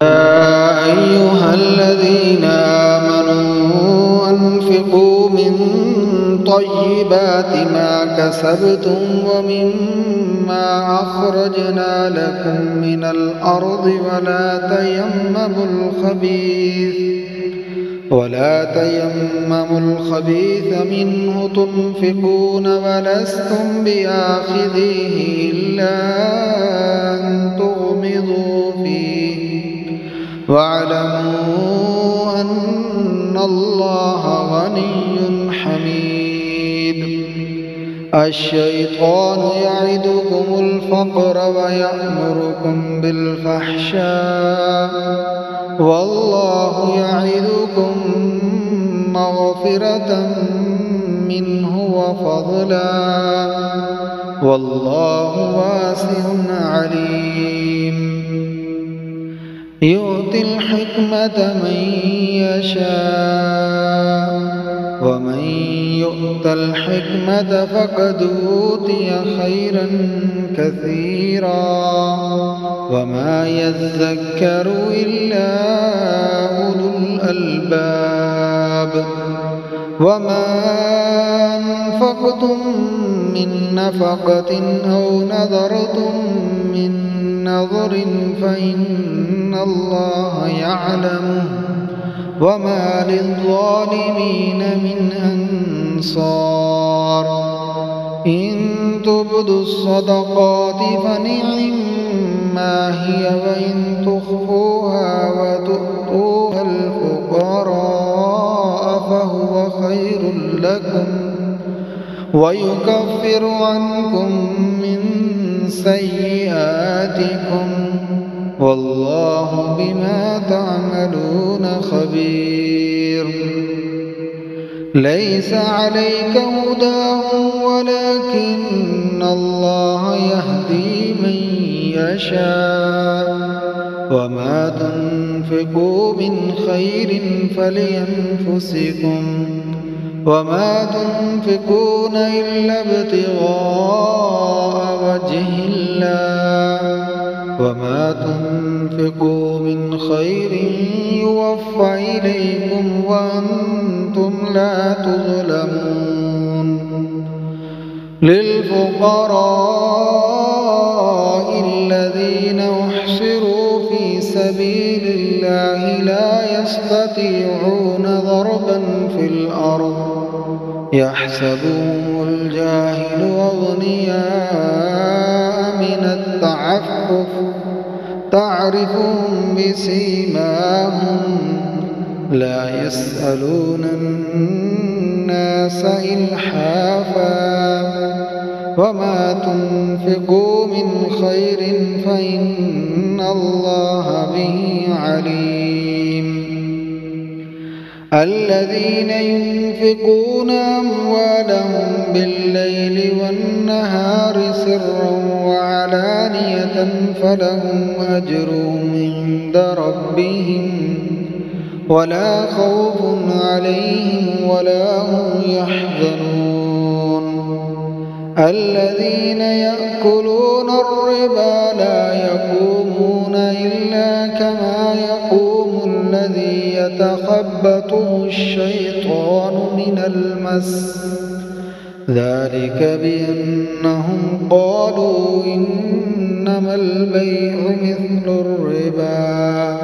يا أيها الذين آمنوا أنفقوا من طيبات ما كسبتم ومما أخرجنا لكم من الأرض ولا تيمموا الخبيث منه تنفقون ولستم بآخذيه إلا أن تغمضوا فيه واعلموا أن الله غني حميد. الشيطان يعدكم الفقر ويأمركم بالفحشاء والله يعدكم مغفرة منه وفضلا والله واسع عليم. يؤتي الحكمة من يشاء ومن يؤت الحكمة فقد أوتي خيرا كثيرا وما يذكر إلا أولو الألباب. وما أنفقتم من نفقة أو نذرتم من نذر فإن الله يعلمه وما للظالمين من أنصار. إن تبدوا الصدقات فنعما هي وإن تخفوها وتؤتوها الفقراء فهو خير لكم ويكفر عنكم من سيئاتكم والله بما تعملون خبير. ليس عليك هداهم ولكن الله يهدي من يشاء وما تنفقوا من خير فلأنفسكم وما تنفقون إلا ابتغاء وجه الله وما تنفقوا من خير يوفى إليكم وأنتم لا تظلمون. للفقراء الذين أحصروا في سبيل الله لا يستطيعون ضربا في الأرض يحسبهم الجاهل أغنياء من التعفف تعرفهم بسيماهم لا يسألون الناس إلحافا وما تنفقوا من خير فإن الله به عليم. الذين ينفقون أموالهم بالليل والنهار سرا وعلانية فلهم أجرهم عند ربهم ولا خوف عليهم ولا هم يحزنون. الذين يأكلون الربا لا يقومون إلا كما يقوم الذي يتخبطه الشيطان من المس ذلك بأنهم قالوا إنما البيع مثل الربا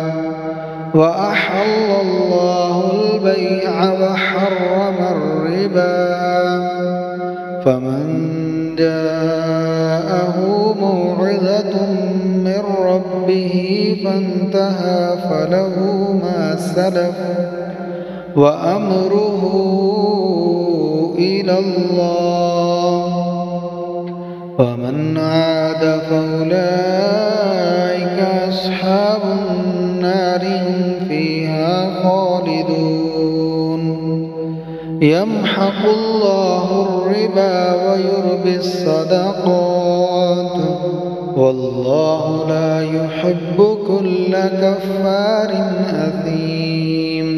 وأحل الله البيع وحرم الربا. فمن جاءه موعظة من ربه فانتهى فله ما سلف وأمره إلى الله ومن عاد فأولئك أصحاب النار هم فيها خالدون. يمحق الله الربا ويربي الصدقات والله لا يحب كل كفار أثيم.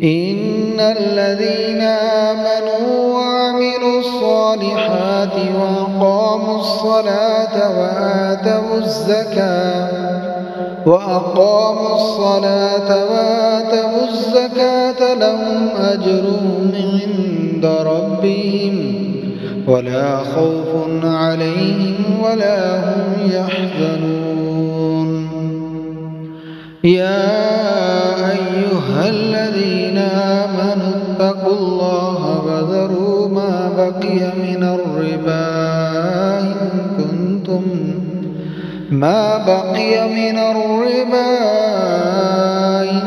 إن الذين آمنوا وعملوا الصالحات وأقاموا الصلاة وآتوا الزكاة وأقاموا الصلاة وآتوا الزكاة لهم أجرهم عند ربهم ولا خوف عليهم ولا هم يحزنون. يا أيها الذين آمنوا اتقوا الله وذروا ما بقي من الربا إن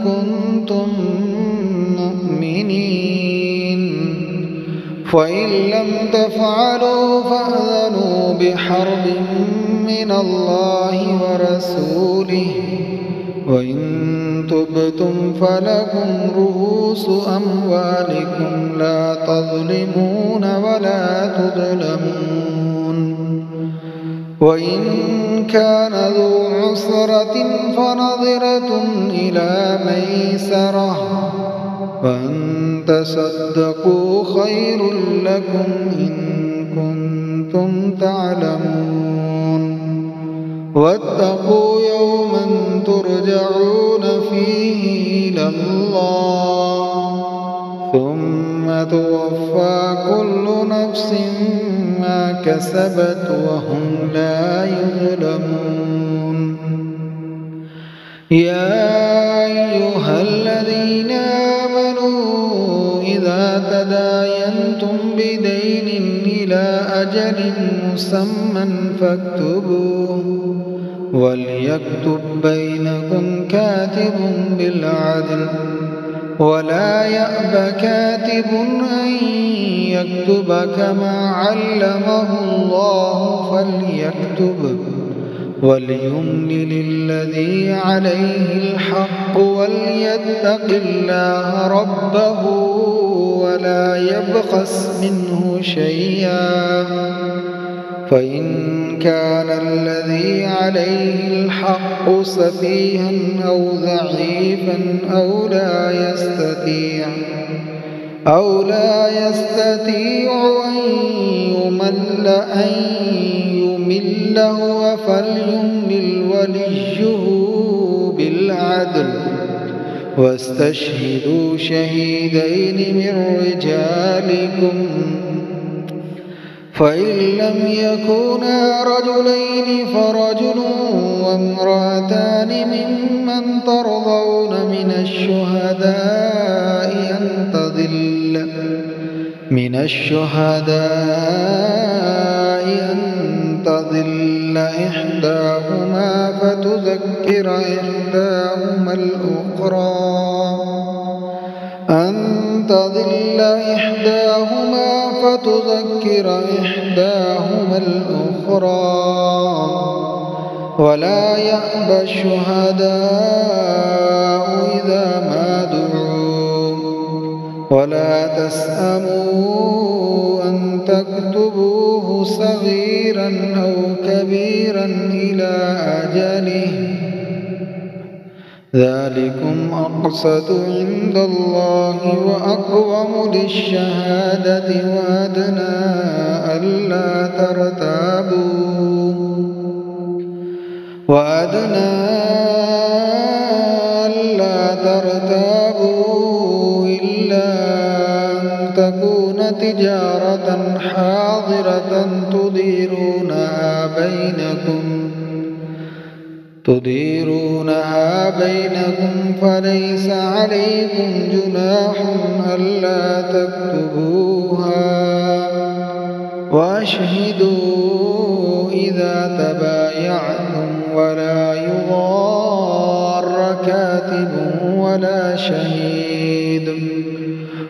كنتم مؤمنين، فإن لم تفعلوا فأذنوا بحرب من الله ورسوله، وإن تبتم فلكم رؤوس أموالكم لا تظلمون ولا تظلمون. وإن كان ذو عسرة فنظرة إلى ميسرة، وأن تصدقوا خير لكم إن كنتم تعلمون. واتقوا يوما ترجعون فيه إلى الله ثم توفى كل نفس ما كسبت وهم لا يظلمون. يا أيها الذين آمنوا إذا تداينتم بدين إلى أجل مسمى فاكتبوه، وليكتب بينكم كاتب بالعدل ولا يأب كاتب أن يكتب كما علمه الله فليكتب، وليملل الذي عليه الحق وليتق الله ربه ولا يبخس منه شيئا، فإن كان الذي عليه الحق سفيها أو ضعيفا أو لا يستطيع أن يمل هو فليملل وليه بالعدل، واستشهدوا شهيدين من رجالكم، فإن لم يكونا رجلين فرجل وامرأتان ممن ترضون من الشهداء أن تضل إحداهما فتذكر إحداهما الأخرى، ولا يأبى الشهداء إذا ما دعوا، ولا تسأموا أن تكتبوه صغيرا أو كبيرا إلى أجله، ذلكم أقسط عند الله وأقوم للشهادة وأدنى ألا ترتابوا إلا أن تكون تجارة حاضرة تديرونها بينكم فليس عليكم جناح ألا تكتبوها، وأشهدوا إذا تبايعتم ولا يضار كاتب ولا شهيد،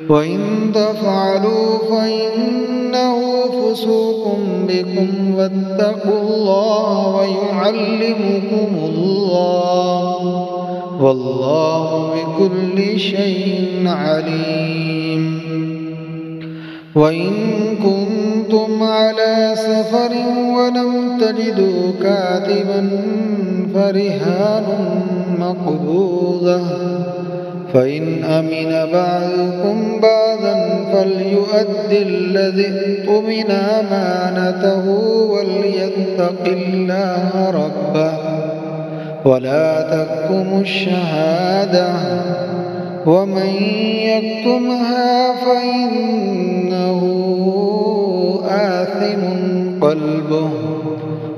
وإن تفعلوا فإنه فسوق بكم واتقوا الله ويعلمكم الله والله بكل شيء عليم. وإن كنتم على سفر ولم تجدوا كاتبا فرهان مقبوضة، فإن أمن بعضكم بعضا فليؤد الذي اؤتمن أمانته وليتق الله ربه، ولا تكتموا الشهادة ومن يكتمها فإنه آثم قلبه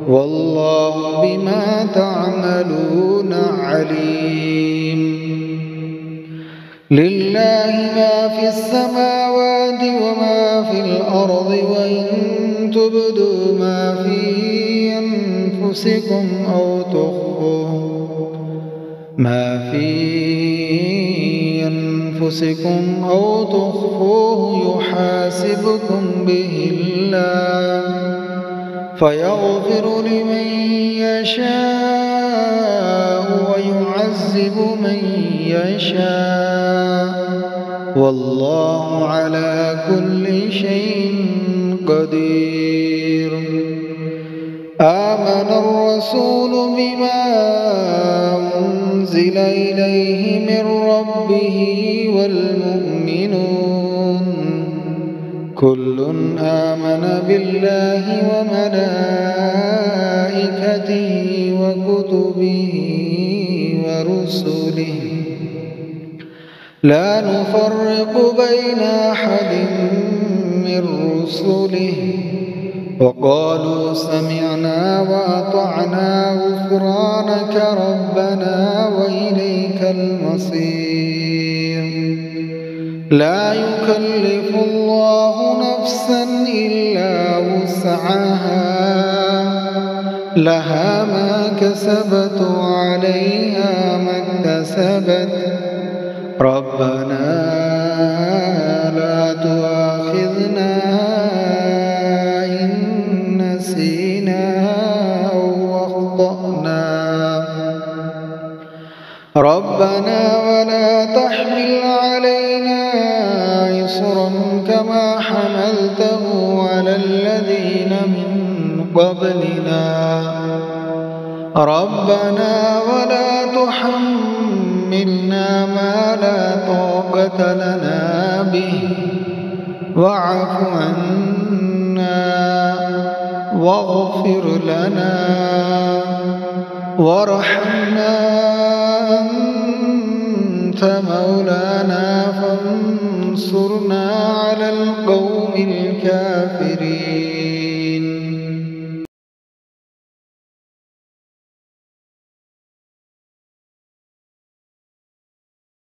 والله بما تعملون عليم. لله ما في السماوات وما في الأرض وإن تبدوا ما في أنفسكم أو تخفوه يحاسبكم به الله فيغفر لمن يشاء ويعذب من يشاء والله على كل شيء قدير. آمن الرسول بما أنزل إليه من ربه والمؤمنون كل آمن بالله وملائكته وكتبه ورسله لا نفرق بين أحد من رسله وقالوا سمعنا وأطعنا غفرانك ربنا وإليك المصير. لا يكلف الله نفسا إلا وسعها لها ما كسبت وعليها ما اكتسبت ربنا لا تؤاخذنا إن نسينا أو أخطأنا ربنا ولا تحمل علينا إصرا كما حملته على الذين من قبلنا ربنا ولا تحملنا ما لا طاقة لنا به واعف عنا واغفر لنا وارحمنا أنت مولانا فانصرنا على القوم الكافرين.